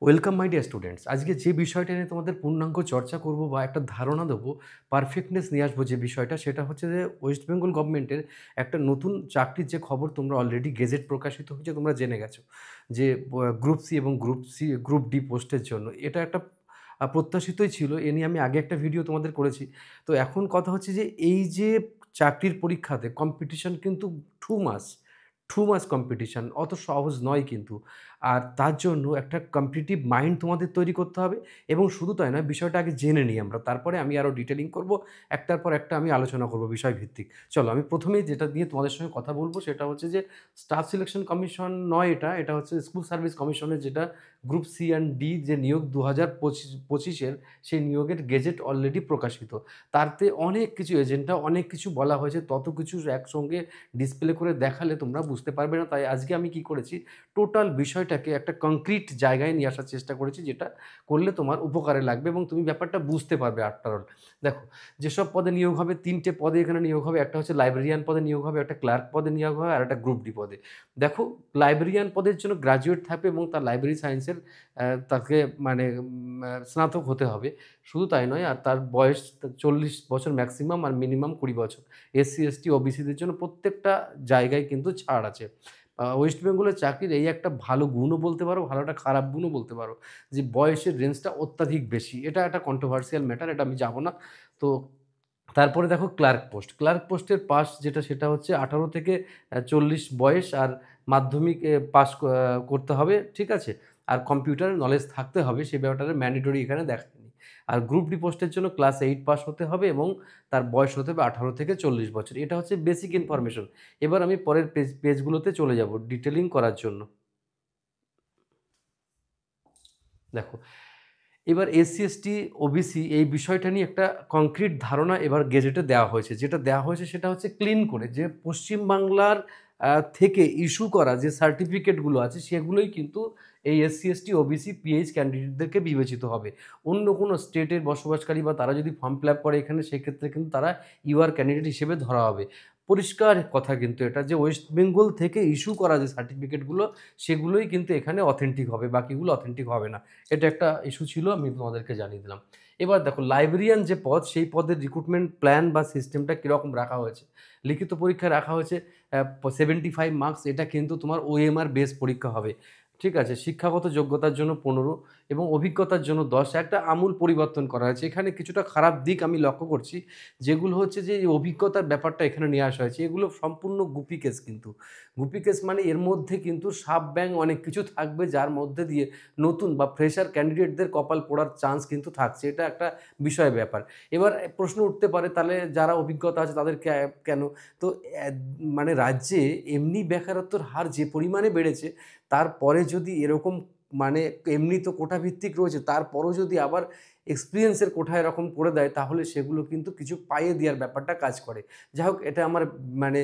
Welcome my dear students. আজকে যে বিষয়টা নিয়ে তোমাদের পূর্ণাঙ্গ চর্চা করব বা একটা ধারণা দেবো, পারফেক্টনেস নিয়ে আসবো যে বিষয়টা, সেটা হচ্ছে যে ওয়েস্ট বেঙ্গল গভর্নমেন্টের একটা নতুন চাকরির যে খবর তোমরা অলরেডি গেজেট প্রকাশিত হয়েছে, তোমরা জেনে গেছো যে গ্রুপ সি এবং গ্রুপ ডি পোস্টের জন্য এটা একটা প্রত্যাশিতই ছিল। এ নিয়ে আমি আগে একটা ভিডিও তোমাদের করেছি। তো এখন কথা হচ্ছে যে এই যে চাকরির পরীক্ষাতে কম্পিটিশন কিন্তু টু মাচ কম্পিটিশন, অত সহজ নয় কিন্তু। আর তার জন্য একটা কম্পিটিটিভ মাইন্ড তোমাদের তৈরি করতে হবে। এবং শুধু তাই নয়, বিষয়টা আগে জেনে নিই আমরা, তারপরে আমি আরও ডিটেলিং করব। একটার পর একটা আমি আলোচনা করব বিষয়ভিত্তিক। চলো, আমি প্রথমেই যেটা নিয়ে তোমাদের সঙ্গে কথা বলবো সেটা হচ্ছে যে স্টাফ সিলেকশন কমিশন নয়, এটা হচ্ছে স্কুল সার্ভিস কমিশনের যেটা গ্রুপ সি অ্যান্ড ডি যে নিয়োগ 2025-এর, সেই নিয়োগের গেজেট অলরেডি প্রকাশিত। তাতে অনেক কিছু এজেন্ডা, অনেক কিছু বলা হয়েছে, তত কিছু একসঙ্গে ডিসপ্লে করে দেখালে তোমরা বুঝতে পারবে না। তাই আজকে আমি কি করেছি, টোটাল বিষয়টাকে একটা কংক্রিট জায়গায় নিয়ে আসার চেষ্টা করেছি, যেটা করলে তোমার উপকারে লাগবে এবং তুমি ব্যাপারটা বুঝতে পারবে আফটার অল। দেখো, যেসব পদে নিয়োগ হবে, 3টে পদে এখানে নিয়োগ হবে। একটা হচ্ছে লাইব্রেরিয়ান পদে নিয়োগ হবে, একটা ক্লার্ক পদে নিয়োগ হবে, আর একটা গ্রুপ ডি পদে। দেখো, লাইব্রেরিয়ান পদের জন্য গ্র্যাজুয়েট থাকবে এবং তার লাইব্রেরি সায়েন্সের তাকে মানে স্নাতক হতে হবে। শুধু তাই নয়, আর তার বয়স 40 বছর ম্যাক্সিমাম আর মিনিমাম 20 বছর। এসসি, এসটি, ওবিসিদের জন্য প্রত্যেকটা জায়গায় কিন্তু ছাড় আছে। ওয়েস্ট বেঙ্গলের চাকরির এই একটা ভালো গুণও বলতে পারো, ভালো একটা খারাপ গুণও বলতে পারো, যে বয়সের রেঞ্জটা অত্যাধিক বেশি। এটা একটা কন্ট্রোভার্সিয়াল ম্যাটার, এটা আমি যাব না। তো তারপরে দেখো, ক্লার্ক পোস্টের পাস যেটা, সেটা হচ্ছে 18 থেকে 40 বয়স, আর মাধ্যমিক পাস করতে হবে, ঠিক আছে? আর কম্পিউটার নলেজ থাকতে হবে, সে ব্যাপারটা ম্যান্ডেটরি এখানে দেখায়নি। আর গ্রুপ ডি পোস্টের জন্য ক্লাস 8 পাস হতে হবে এবং তার বয়স হতে হবে 18 থেকে 40 বছর। এটা হচ্ছে বেসিক ইনফরমেশন। এবার আমি পরের পেজগুলোতে চলে যাব ডিটেলিং করার জন্য। দেখো, এবার এসসি, এসটি, ওবিসি এই বিষয়টা নিয়ে একটা কংক্রিট ধারণা এবার গেজেটে দেওয়া হয়েছে। যেটা দেওয়া হয়েছে সেটা হচ্ছে ক্লিন করে, যে পশ্চিমবাংলার থেকে ইস্যু করা যে সার্টিফিকেটগুলো আছে, সেগুলোই কিন্তু এই এসসি, এসটি, ওবিসি, পিএইচ ক্যান্ডিডেটদেরকে বিবেচিত হবে। অন্য কোনো স্টেটের বসবাসকারী বা তারা যদি ফর্ম ফিল আপ করে এখানে, সেক্ষেত্রে কিন্তু তারা ইউআর ক্যান্ডিডেট হিসেবে ধরা হবে। পরিষ্কার কথা কিন্তু এটা, যে ওয়েস্ট বেঙ্গল থেকে ইস্যু করা যে সার্টিফিকেটগুলো, সেগুলোই কিন্তু এখানে অথেন্টিক হবে, বাকিগুলো অথেন্টিক হবে না। এটা একটা ইস্যু ছিল, আমি তোমাদেরকে জানিয়ে দিলাম। এবার দেখো, লাইব্রেরিয়ান যে পদ, সেই পদের রিক্রুটমেন্ট প্ল্যান বা সিস্টেমটা কীরকম রাখা হয়েছে। লিখিত পরীক্ষা রাখা হয়েছে 75 মার্কস। এটা কিন্তু তোমার ওএমআর বেস পরীক্ষা হবে, ঠিক আছে? শিক্ষাগত যোগ্যতার জন্য 15 এবং অভিজ্ঞতার জন্য 10। একটা আমূল পরিবর্তন করা হয়েছে। এখানে কিছুটা খারাপ দিক আমি লক্ষ্য করছি, যেগুলো হচ্ছে যে এই অভিজ্ঞতার ব্যাপারটা এখানে নিয়ে আসা হয়েছে। এগুলো সম্পূর্ণ গুপি কেস কিন্তু। গুপি কেস মানে এর মধ্যে কিন্তু সাপ ব্যাং অনেক কিছু থাকবে, যার মধ্যে দিয়ে নতুন বা ফ্রেশার ক্যান্ডিডেটদের কপাল পোড়ার চান্স কিন্তু থাকছে। এটা একটা বিষয় ব্যাপার। এবার প্রশ্ন উঠতে পারে, তাহলে যারা অভিজ্ঞতা আছে তাদের কেন? তো মানে রাজ্যে এমনি বেকারত্বের হার যে পরিমাণে বেড়েছে, তারপরে যদি এরকম মানে এমনি তো কোটা ভিত্তিক রয়েছে, তারপরও যদি আবার এক্সপিরিয়েন্সের কোঠা এরকম করে দেয়, তাহলে সেগুলো কিন্তু কিছু পাইয়ে দেওয়ার ব্যাপারটা কাজ করে। যাই হোক, এটা আমার মানে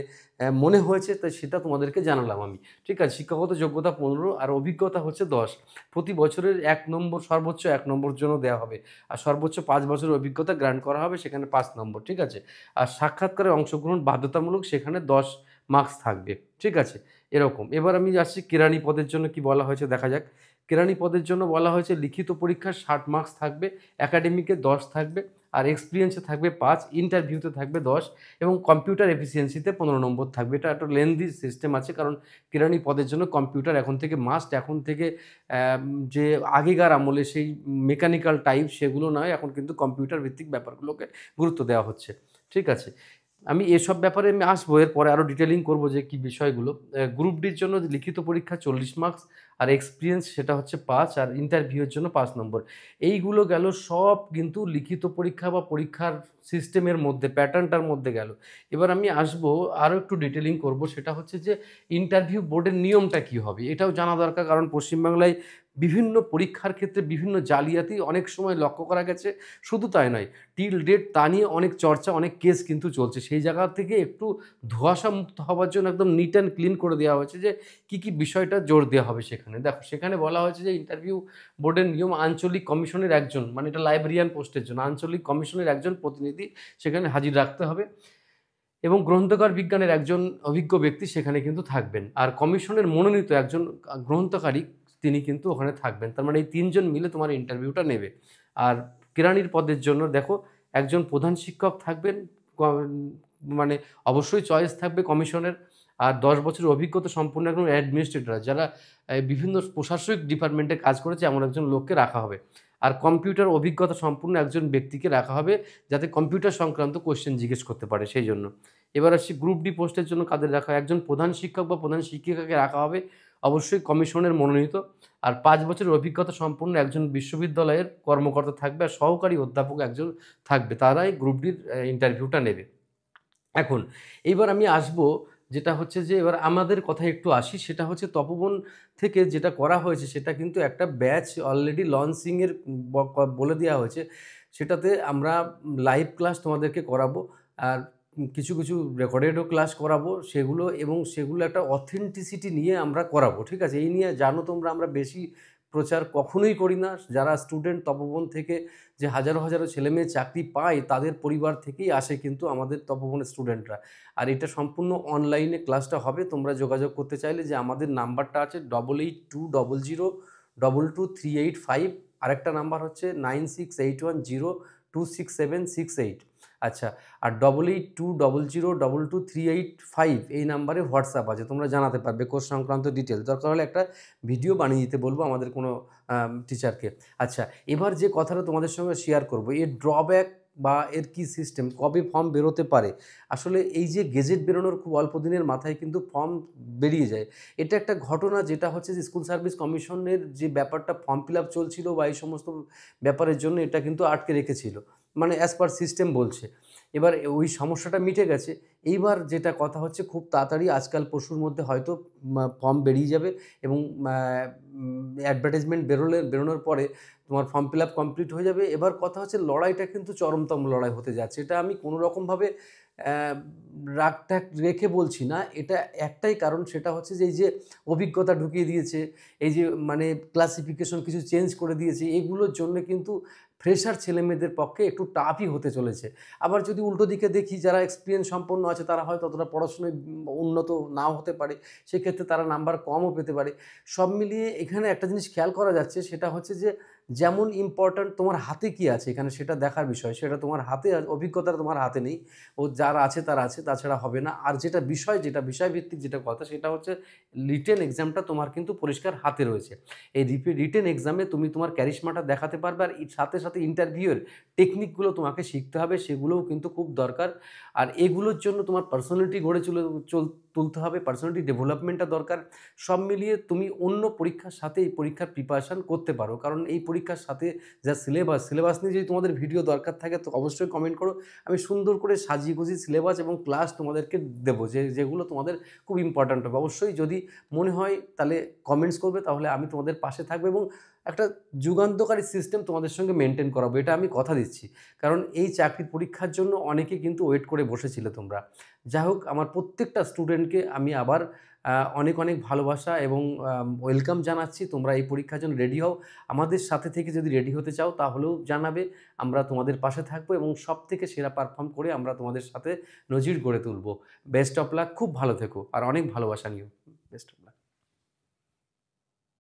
মনে হয়েছে, তাই সেটা তোমাদেরকে জানালাম আমি। ঠিক আছে? শিক্ষাগত যোগ্যতা 15 আর অভিজ্ঞতা হচ্ছে 10। প্রতি বছরের 1 নম্বর, সর্বোচ্চ 1 নম্বর জন্য দেওয়া হবে। আর সর্বোচ্চ 5 বছরের অভিজ্ঞতা গ্রান্ট করা হবে, সেখানে 5 নম্বর, ঠিক আছে? আর সাক্ষাৎকারে অংশগ্রহণ বাধ্যতামূলক, সেখানে 10 মার্কস থাকবে, ঠিক আছে? এরকম। এবার আমি আসছি কেরানি পদের জন্য কি বলা হয়েছে, দেখা যাক। কেরানি পদের জন্য বলা হয়েছে লিখিত পরীক্ষার 60 মার্কস থাকবে, একাডেমিকে 10 থাকবে, আর এক্সপিরিয়েন্সে থাকবে 5, ইন্টারভিউতে থাকবে 10 এবং কম্পিউটার এফিসিয়েন্সিতে 15 নম্বর থাকবে। এটা একটা লেন্দি সিস্টেম আছে, কারণ কেরানি পদের জন্য কম্পিউটার এখন থেকে মাস্ট। এখন থেকে যে আগেকার আমলে সেই মেকানিক্যাল টাইপ, সেগুলো নয়, এখন কিন্তু কম্পিউটার ভিত্তিক ব্যাপারগুলোকে গুরুত্ব দেওয়া হচ্ছে, ঠিক আছে? আমি এসব ব্যাপারে আমি আসবো, এরপরে আরও ডিটেলিং করব যে কী বিষয়গুলো। গ্রুপ ডির জন্য লিখিত পরীক্ষা 40 মার্কস, আর এক্সপিরিয়েন্স সেটা হচ্ছে 5, আর ইন্টারভিউয়ের জন্য 5 নম্বর। এইগুলো গেল সব কিন্তু লিখিত পরীক্ষা বা পরীক্ষার সিস্টেমের মধ্যে, প্যাটার্নটার মধ্যে গেল। এবার আমি আসবো, আরও একটু ডিটেলিং করব, সেটা হচ্ছে যে ইন্টারভিউ বোর্ডের নিয়মটা কী হবে, এটাও জানা দরকার। কারণ পশ্চিমবাংলায় বিভিন্ন পরীক্ষার ক্ষেত্রে বিভিন্ন জালিয়াতি অনেক সময় লক্ষ্য করা গেছে। শুধু তাই নয়, টিল ডেট তা নিয়ে অনেক চর্চা, অনেক কেস কিন্তু চলছে। সেই জায়গা থেকে একটু ধোঁয়াশা মুক্ত হওয়ার জন্য একদম নিট অ্যান্ড ক্লিন করে দেওয়া হয়েছে যে কী কী বিষয়টা জোর দেওয়া হবে সেখানে। দেখো, সেখানে বলা হয়েছে যে ইন্টারভিউ বোর্ডের নিয়ম, আঞ্চলিক কমিশনের একজন, মানে এটা লাইব্রেরিয়ান পোস্টের জন্য, আঞ্চলিক কমিশনের একজন প্রতিনিধি সেখানে হাজির রাখতে হবে এবং গ্রন্থাগার বিজ্ঞানের একজন অভিজ্ঞ ব্যক্তি সেখানে কিন্তু থাকবেন। আর কমিশনের মনোনীত একজন গ্রন্থকারী তিনি কিন্তু ওখানে থাকবেন। তার মানে এই ৩ জন মিলে তোমার ইন্টারভিউটা নেবে। আর কেরানির পদের জন্য দেখো একজন প্রধান শিক্ষক থাকবেন, ক মানে অবশ্যই চয়েস থাকবে কমিশনের। আর ১০ বছরের অভিজ্ঞতা সম্পন্ন একজন অ্যাডমিনিস্ট্রেটর যারা বিভিন্ন প্রশাসনিক ডিপার্টমেন্টে কাজ করেছে এমন একজন লোককে রাখা হবে। আর কম্পিউটার অভিজ্ঞতা সম্পন্ন একজন ব্যক্তিকে রাখা হবে যাতে কম্পিউটার সংক্রান্ত কোয়েশ্চেন জিজ্ঞেস করতে পারে সেই জন্য। এবার আসছি গ্রুপ ডি পোস্টের জন্য কাদের রাখা হয়? একজন প্রধান শিক্ষক বা প্রধান শিক্ষিকাকে রাখা হবে, অবশ্যই কমিশনের মনোনীত। আর ৫ বছরের অভিজ্ঞতা সম্পন্ন একজন বিশ্ববিদ্যালয়ের কর্মকর্তা থাকবে আর সহকারী অধ্যাপক একজন থাকবে। তারাই গ্রুপ ডির ইন্টারভিউটা নেবে। এখন এইবার আমি আসবো যেটা হচ্ছে যে এবার আমাদের কথায় একটু আসি, সেটা হচ্ছে তপোবন থেকে যেটা করা হয়েছে সেটা কিন্তু একটা ব্যাচ অলরেডি লঞ্চিংয়ের বলে দেওয়া হয়েছে। সেটাতে আমরা লাইভ ক্লাস তোমাদেরকে করাবো আর কিছু কিছু রেকর্ডেডও ক্লাস করাবো সেগুলো, এবং সেগুলো একটা অথেন্টিসিটি নিয়ে আমরা করাবো, ঠিক আছে? এই নিয়ে জানো তোমরা আমরা বেশি প্রচার কখনোই করি না। যারা স্টুডেন্ট তপোবন থেকে যে হাজারো হাজারো ছেলেমেয়ে চাকরি পায় তাদের পরিবার থেকেই আসে কিন্তু আমাদের তপোবনের স্টুডেন্টরা। আর এটা সম্পূর্ণ অনলাইনে ক্লাসটা হবে। তোমরা যোগাযোগ করতে চাইলে যে আমাদের নাম্বারটা আছে 8820022385, আরেকটা নাম্বার হচ্ছে 9681026768। আচ্ছা, আর 8820022385 এই নাম্বারে হোয়াটসঅ্যাপ আছে, তোমরা জানাতে পারবে কোর্স সংক্রান্ত ডিটেলস। দরকার হলে একটা ভিডিও বানিয়ে দিতে বলবো আমাদের কোনো টিচারকে। আচ্ছা, এবার যে কথাটা তোমাদের সঙ্গে শেয়ার করব, এর ড্রব্যাক বা এর কী সিস্টেম, কবে ফর্ম বেরোতে পারে। আসলে এই যে গেজেট বেরোনোর খুব অল্প দিনের মাথায় কিন্তু ফর্ম বেরিয়ে যায়। এটা একটা ঘটনা যেটা হচ্ছে যে স্কুল সার্ভিস কমিশনের যে ব্যাপারটা ফর্ম ফিল আপ চলছিল বা এই সমস্ত ব্যাপারের জন্য এটা কিন্তু আটকে রেখেছিল, মানে অ্যাজ পার সিস্টেম বলছে। এবার ওই সমস্যাটা মিটে গেছে। এইবার যেটা কথা হচ্ছে খুব তাড়াতাড়ি আজকাল পরশুর মধ্যে হয়তো ফর্ম বেরিয়ে যাবে, এবং অ্যাডভার্টাইজমেন্ট বেরোনোর পরে তোমার ফর্ম ফিল আপ কমপ্লিট হয়ে যাবে। এবার কথা হচ্ছে লড়াইটা কিন্তু চরমতম লড়াই হতে যাচ্ছে। এটা আমি কোনো রকমভাবে রাগ টাগ রেখে বলছি না, এটা একটাই কারণ, সেটা হচ্ছে যে এই যে অভিজ্ঞতা ঢুকিয়ে দিয়েছে, এই যে মানে ক্লাসিফিকেশন কিছু চেঞ্জ করে দিয়েছে, এগুলোর জন্য কিন্তু ফ্রেশার ছেলেমেয়েদের পক্ষে একটু টাফই হতে চলেছে। আবার যদি উল্টো দিকে দেখি যারা এক্সপিরিয়েন্স সম্পন্ন আছে তারা হয়তো ততটা পড়াশোনায় উন্নত নাও হতে পারে, সেক্ষেত্রে তারা নাম্বার কমও পেতে পারে। সব মিলিয়ে এখানে একটা জিনিস খেয়াল করা যাচ্ছে, সেটা হচ্ছে যে যেমন ইম্পর্ট্যান্ট তোমার হাতে কি আছে এখানে সেটা দেখার বিষয়, সেটা তোমার হাতে অভিজ্ঞতা তোমার হাতে নেই, ও যার আছে তার আছে, তাছাড়া হবে না। আর যেটা বিষয়ভিত্তিক যেটা কথা সেটা হচ্ছে রিটেন এক্সামটা তোমার কিন্তু পরিষ্কার হাতে রয়েছে। এই রিটেন এক্সামে তুমি তোমার ক্যারিশমাটা দেখাতে পারবে, আর সাথে সাথে ইন্টারভিউয়ের টেকনিকগুলো তোমাকে শিখতে হবে, সেগুলোও কিন্তু খুব দরকার। আর এগুলোর জন্য তোমার পার্সোনালিটি গড়ে তুলতে হবে, পার্সোনালিটি ডেভেলপমেন্টটা দরকার। সব মিলিয়ে তুমি অন্য পরীক্ষার সাথে এই পরীক্ষার প্রিপারেশান করতে পারো, কারণ এই পরীক্ষার সাথে যা সিলেবাস নিয়ে যদি তোমাদের ভিডিও দরকার থাকে তো অবশ্যই কমেন্ট করো। আমি সুন্দর করে সাজিয়ে গুছিয়ে সিলেবাস এবং ক্লাস তোমাদেরকে দেবো, যেগুলো তোমাদের খুব ইম্পর্ট্যান্ট হবে। অবশ্যই যদি মনে হয় তাহলে কমেন্টস করবে, তাহলে আমি তোমাদের পাশে থাকবো এবং একটা যুগান্তকারী সিস্টেম তোমাদের সঙ্গে মেনটেন করাবো, এটা আমি কথা দিচ্ছি। কারণ এই চাকরির পরীক্ষার জন্য অনেকে কিন্তু ওয়েট করে বসেছিলে তোমরা। যাই হোক, আমার প্রত্যেকটা স্টুডেন্টকে আমি আবার অনেক অনেক ভালোবাসা এবং ওয়েলকাম জানাচ্ছি। তোমরা এই পরীক্ষার জন্য রেডি হও। আমাদের সাথে থেকে যদি রেডি হতে চাও তাহলেও জানাবে, আমরা তোমাদের পাশে থাকবো এবং সবথেকে সেরা পারফর্ম করে আমরা তোমাদের সাথে নজির গড়ে তুলব। বেস্ট অফ লাক, খুব ভালো থেকো আর অনেক ভালোবাসা নিও। Best of luck.